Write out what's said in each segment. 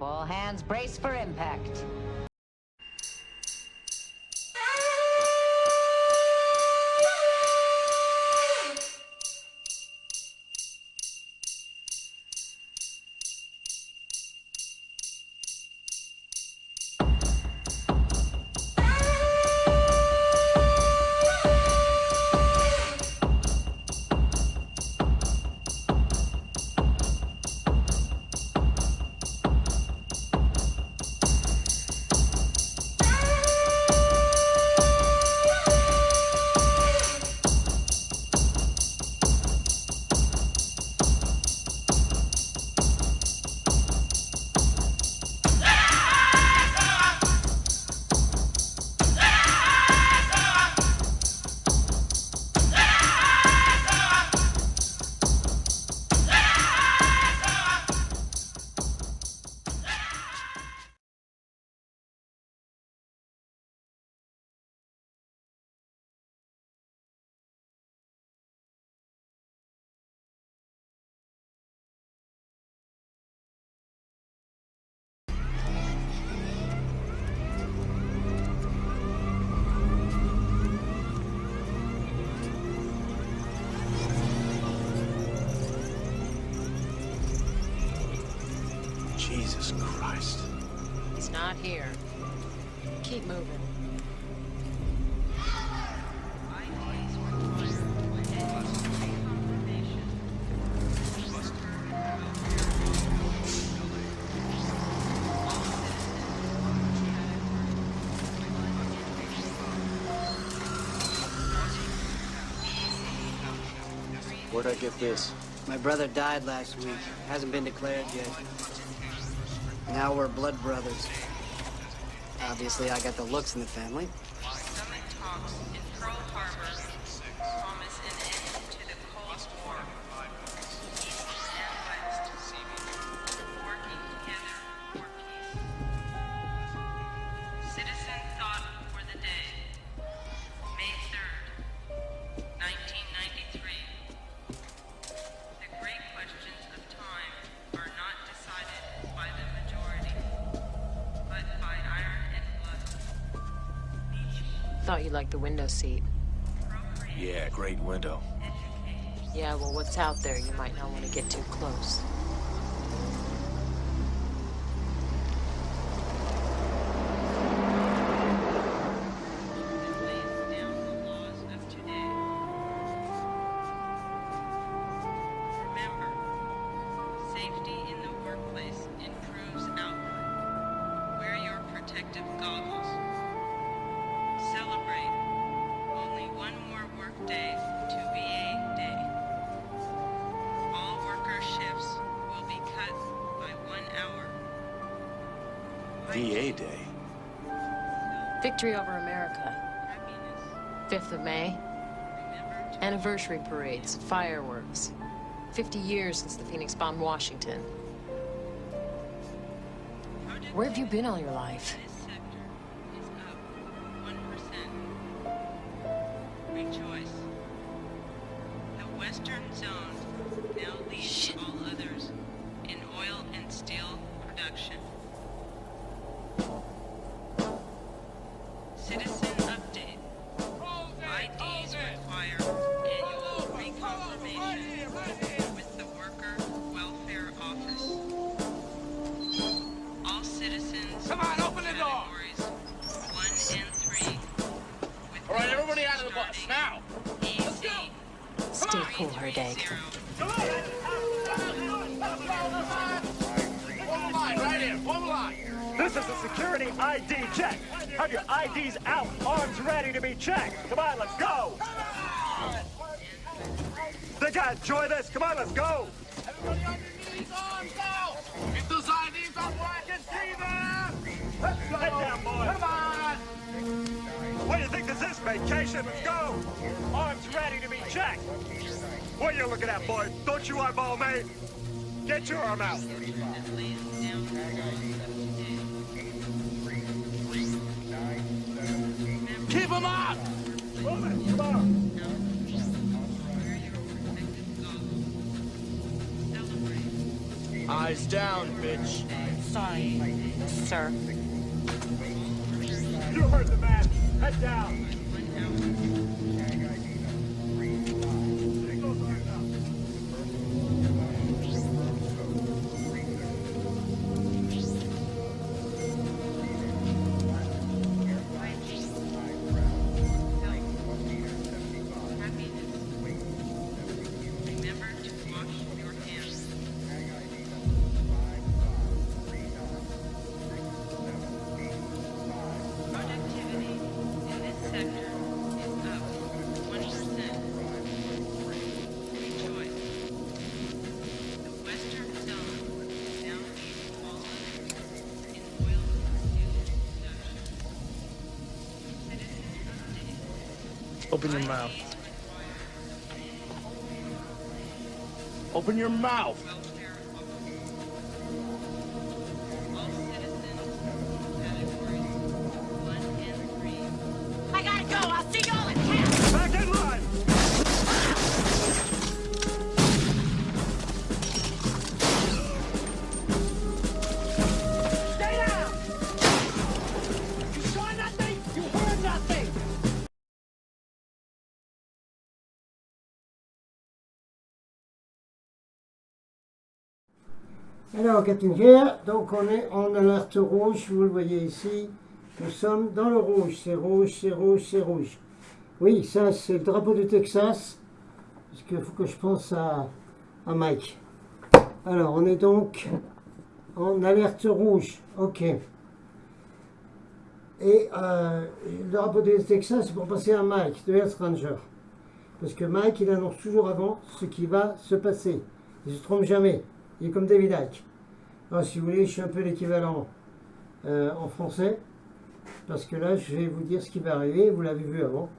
All hands brace for impact. Jesus Christ. He's not here. Keep moving. Where'd I get this? My brother died last week. Hasn't been declared yet. Now we're blood brothers. Obviously, I got the looks in the family. Summit talks in Pearl Harbor promise an end to the Cold War. East and West working together for peace. Citizen thought for the day. May 3rd, 1993. The great questions of time are not decided by the majority, but by iron and blood. Thought you liked the window seat. Yeah, great window. Yeah, well, what's out there? You might not want to get too close. Remember, safety in the workplace improves output. Wear your protective goggles. Celebrate. Only one more workday to VA Day. All worker shifts will be cut by 1 hour. VA Day. Victory over America. Happiness. 5th of May. Remember to Anniversary parades, fireworks. 50 years since the Phoenix bombed Washington. Where have you been all your life? This sector is up 1%. Rejoice. The Western Zone now leads all others in oil and steel production. Citizen update. IDs require annual reconfirmation with the Worker Welfare Office. All citizens. Come on, open the door. Categories 1 and 3. With All right, everybody out of the bus, now. Easy. Stay cool, Herdag. 330. Form a line, right here, form a line. This is a security ID check. Have your IDs out, arms ready to be checked. Come on, let's go. Think I enjoy this? Come on, let's go. Everybody on your knees, arms out. Get those IDs up where I can see them. Let's go. Get down, boys. Come on. What do you think this is, vacation? Let's go. Arms ready to be checked. What are you looking at, boy? Don't you eyeball me. Get your arm out. Keep them up. Move it, come on. Celebrate. Eyes down, bitch. sorry, sir. You heard the man. Head down. Remember to wash your hands. Productivity in this sector is up 20%. Rejoice. The western zone is now being swallowed in oil fuel production. Citizen update. Open your mouth. Open your mouth. Welfare all citizens, categories 1 and 3. I gotta go. I'll see y'all in town. Back in line. Stay down! You saw nothing? You heard nothing! Alors, Captain Vert, donc on est en alerte rouge, vous le voyez ici. Nous sommes dans le rouge, c'est rouge, c'est rouge, c'est rouge. Oui, ça c'est le drapeau du Texas, parce qu'il faut que je pense à Mike. Alors, on est donc en alerte rouge, ok. Et le drapeau du Texas, c'est pour passer à Mike, de Earth Ranger. Parce que Mike, il annonce toujours avant ce qui va se passer. Il ne se trompe jamais. Il est comme David Icke. Alors, si vous voulez, je suis un peu l'équivalent en français, parce que là, je vais vous dire ce qui va arriver, vous l'avez vu avant,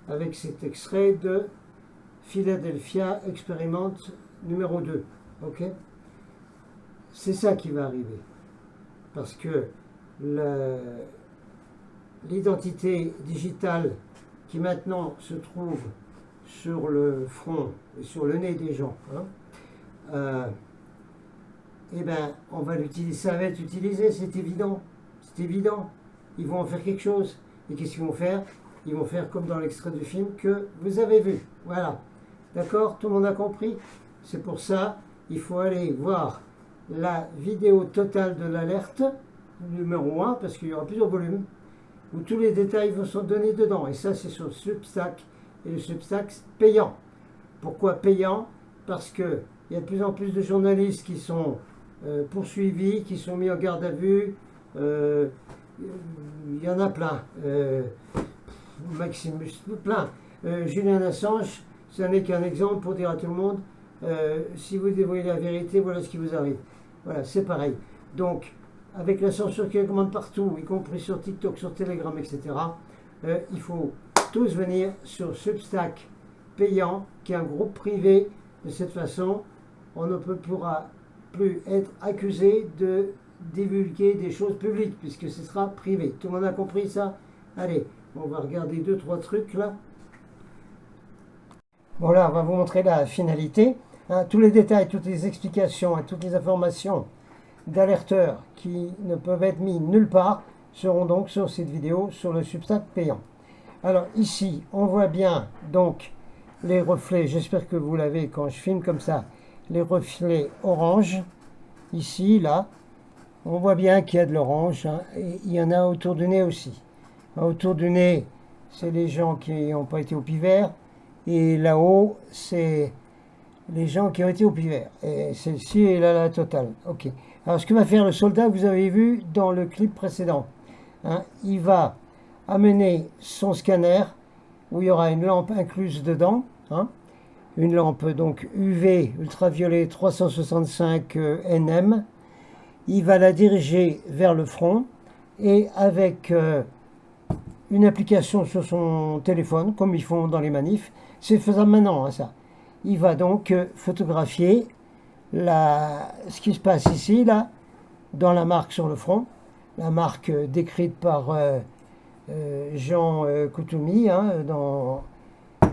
avec cet extrait de Philadelphia Experiment numéro 2. Ok? C'est ça qui va arriver. Parce que l'identité digitale qui maintenant se trouve sur le front et sur le nez des gens, hein, eh bien, on va l'utiliser, ça va être utilisé, c'est évident. C'est évident. Ils vont en faire quelque chose. Et qu'est-ce qu'ils vont faire? Ils vont faire comme dans l'extrait du film que vous avez vu. Voilà. D'accord? Tout le monde a compris? C'est pour ça, il faut aller voir la vidéo totale de l'alerte, numéro 1, parce qu'il y aura plusieurs volumes, où tous les détails vont sont donnés dedans. Et ça, c'est sur le Substack, et le Substack payant. Pourquoi payant? Parce qu'il y a de plus en plus de journalistes qui sont poursuivis, qui sont mis en garde à vue. Il y en a plein. Maximus, plein. Julian Assange, ce n'est qu'un exemple pour dire à tout le monde, si vous dévoilez la vérité, voilà ce qui vous arrive. Voilà, c'est pareil. Donc, avec la censure qui augmente partout, y compris sur TikTok, sur Telegram, etc., il faut tous venir sur Substack payant, qui est un groupe privé. De cette façon, on ne pourra plus être accusé de divulguer des choses publiques, puisque ce sera privé. Tout le monde a compris ça? Allez, on va regarder 2-3 trucs là. Bon, là, on va vous montrer la finalité. Hein, tous les détails, toutes les explications et toutes les informations d'alerteurs qui ne peuvent être mis nulle part seront donc sur cette vidéo, sur le Substack payant. Alors ici, on voit bien donc les reflets, j'espère que vous l'avez quand je filme comme ça, les reflets orange, ici, là, on voit bien qu'il y a de l'orange, hein, et il y en a autour du nez aussi. Autour du nez, c'est les gens qui n'ont pas été au pivert, et là-haut, c'est les gens qui ont été au pivert. Et celle-ci est là, la totale. Ok. Alors, ce que va faire le soldat, vous avez vu dans le clip précédent, hein, il va amener son scanner, où il y aura une lampe incluse dedans, hein, une lampe donc UV, ultraviolet 365 nm. Il va la diriger vers le front et avec une application sur son téléphone, comme ils font dans les manifs, c'est faisable maintenant, hein, ça. Il va donc photographier ce qui se passe ici, là, dans la marque sur le front, la marque décrite par Jean Koutoumi, hein, dans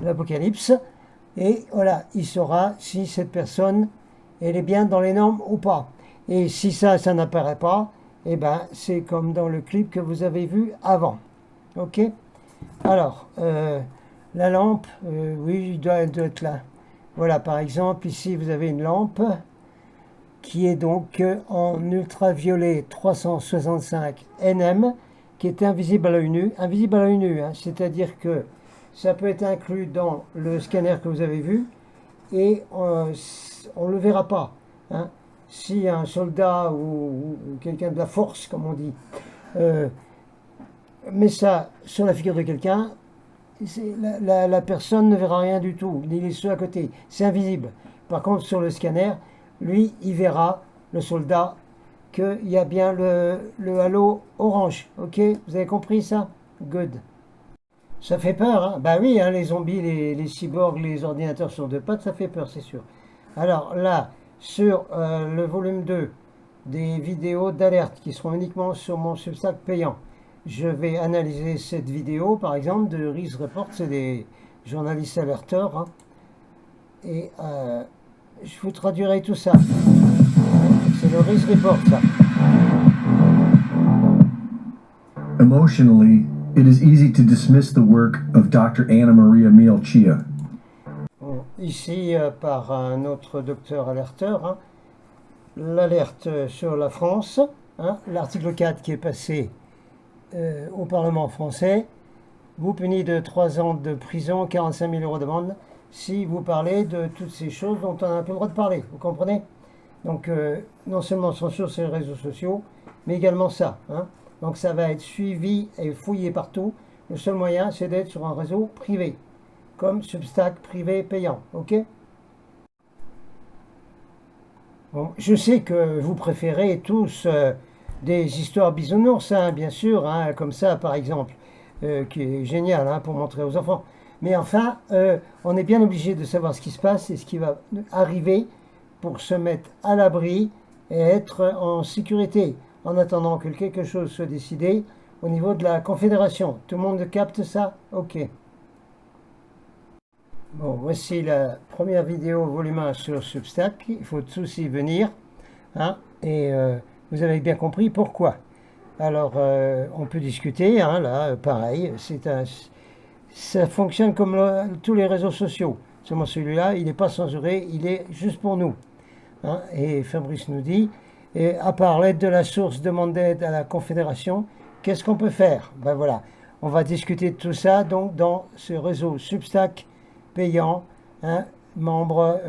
l'Apocalypse. Et voilà, il saura si cette personne, elle est bien dans les normes ou pas. Et si ça n'apparaît pas, eh ben, c'est comme dans le clip que vous avez vu avant. Ok? Alors, la lampe, oui, elle doit être là. Voilà, par exemple, ici, vous avez une lampe qui est donc en ultraviolet 365 nm, qui est invisible à l'œil nu. Invisible à l'œil nu, hein, c'est-à-dire que ça peut être inclus dans le scanner que vous avez vu, et on ne le verra pas. Hein. Si un soldat ou quelqu'un de la force, comme on dit, met ça sur la figure de quelqu'un, la personne ne verra rien du tout, il est sur à côté, c'est invisible. Par contre, sur le scanner, lui, il verra, le soldat, qu'il y a bien le halo orange. Ok, vous avez compris ça? Good. Ça fait peur, hein? Bah oui, hein, les zombies, les cyborgs, les ordinateurs sur deux pattes, ça fait peur, c'est sûr. Alors là, sur le volume 2 des vidéos d'alerte qui seront uniquement sur mon Substack payant, je vais analyser cette vidéo, par exemple, de Riz Report, c'est des journalistes alerteurs, hein, et je vous traduirai tout ça. C'est le Riz Report, ça. Emotionally, it is easy to dismiss the work of Dr. Anna Maria Mielchia. Bon, ici, par un autre docteur alerteur, hein, l'alerte sur la France, hein, l'article 4 qui est passé au Parlement français, vous punit de 3 ans de prison, 45 000 € d'amende, si vous parlez de toutes ces choses dont on n'a plus le droit de parler, vous comprenez? Donc, non seulement censure sur les réseaux sociaux, mais également ça. Hein. Donc, ça va être suivi et fouillé partout. Le seul moyen, c'est d'être sur un réseau privé, comme Substack privé payant. Ok? Bon, je sais que vous préférez tous des histoires bisounours, hein, bien sûr, hein, comme ça, par exemple, qui est génial hein, pour montrer aux enfants. Mais enfin, on est bien obligé de savoir ce qui se passe et ce qui va arriver pour se mettre à l'abri et être en sécurité, en attendant que quelque chose soit décidé au niveau de la Confédération. Tout le monde capte ça? Ok. Bon, voici la première vidéo volume 1 sur Substack. Il faut tous y venir. Hein, et vous avez bien compris pourquoi. Alors, on peut discuter. Hein, là, pareil, ça fonctionne comme tous les réseaux sociaux. Seulement celui-là, il n'est pas censuré, il est juste pour nous. Hein, et Fabrice nous dit, et à part l'aide de la source, demande d'aide à la Confédération, qu'est-ce qu'on peut faire? Ben voilà, on va discuter de tout ça donc dans ce réseau Substack payant, hein, membre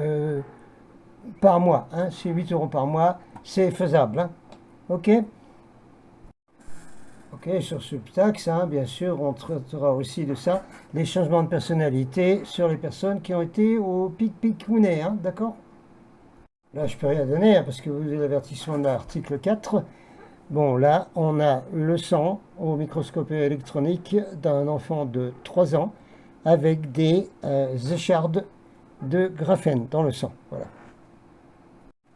par mois. Hein, c'est 8 € par mois, c'est faisable. Hein, ok? Ok, sur Substack, ça, bien sûr, on traitera aussi de ça, les changements de personnalité sur les personnes qui ont été au pic-pic-ounet, hein, d'accord? Là, je peux rien donner, hein, parce que vous avez l'avertissement de l'article 4. Bon, là, on a le sang au microscope électronique d'un enfant de 3 ans avec des échardes de graphène dans le sang. Voilà.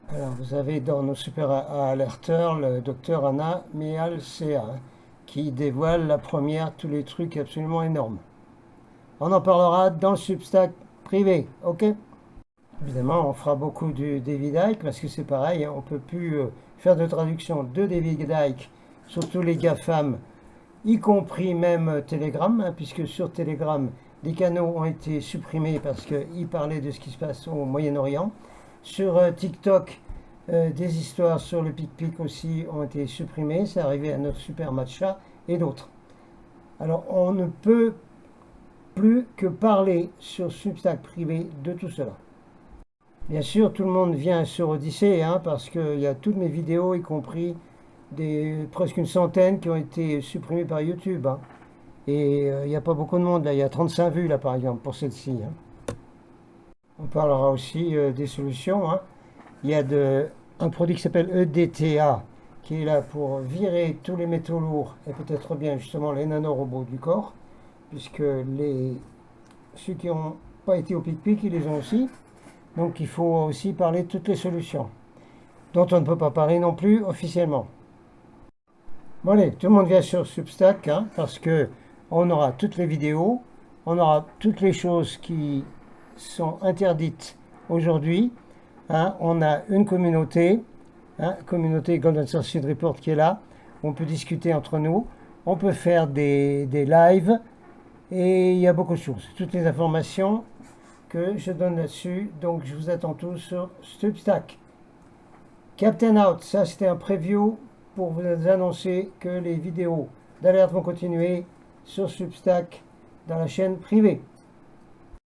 Alors, vous avez dans nos super alerteurs le docteur Anna Mielchia, hein, qui dévoile la première, tous les trucs absolument énormes. On en parlera dans le Substack privé, ok? Évidemment, on fera beaucoup du David Icke, parce que c'est pareil, hein, on ne peut plus faire de traduction de David Icke, surtout les GAFAM, y compris même Telegram, hein, puisque sur Telegram, des canaux ont été supprimés parce qu'ils parlaient de ce qui se passe au Moyen-Orient. Sur TikTok, des histoires sur le pic-pic aussi ont été supprimées, c'est arrivé à notre super matcha et d'autres. Alors on ne peut plus que parler sur Substack privé de tout cela. Bien sûr, tout le monde vient sur Odyssée, hein, parce qu'il y a toutes mes vidéos, y compris presque une centaine qui ont été supprimées par YouTube. Hein. Et il n'y a pas beaucoup de monde, là, il y a 35 vues, là, par exemple, pour celle-ci. Hein. On parlera aussi des solutions. Hein. Il y a un produit qui s'appelle EDTA, qui est là pour virer tous les métaux lourds et peut-être bien justement les nanorobots du corps, puisque ceux qui n'ont pas été au pic-pic, ils les ont aussi. Donc il faut aussi parler de toutes les solutions, dont on ne peut pas parler non plus officiellement. Bon allez, tout le monde vient sur Substack, hein, parce que on aura toutes les vidéos, on aura toutes les choses qui sont interdites aujourd'hui. Hein, on a une communauté, hein, communauté Golden Starship Report qui est là. On peut discuter entre nous, on peut faire des lives, et il y a beaucoup de choses. Toutes les informations que je donne là-dessus, donc je vous attends tous sur Substack. Captain Out, ça c'était un preview pour vous annoncer que les vidéos d'alerte vont continuer sur Substack dans la chaîne privée.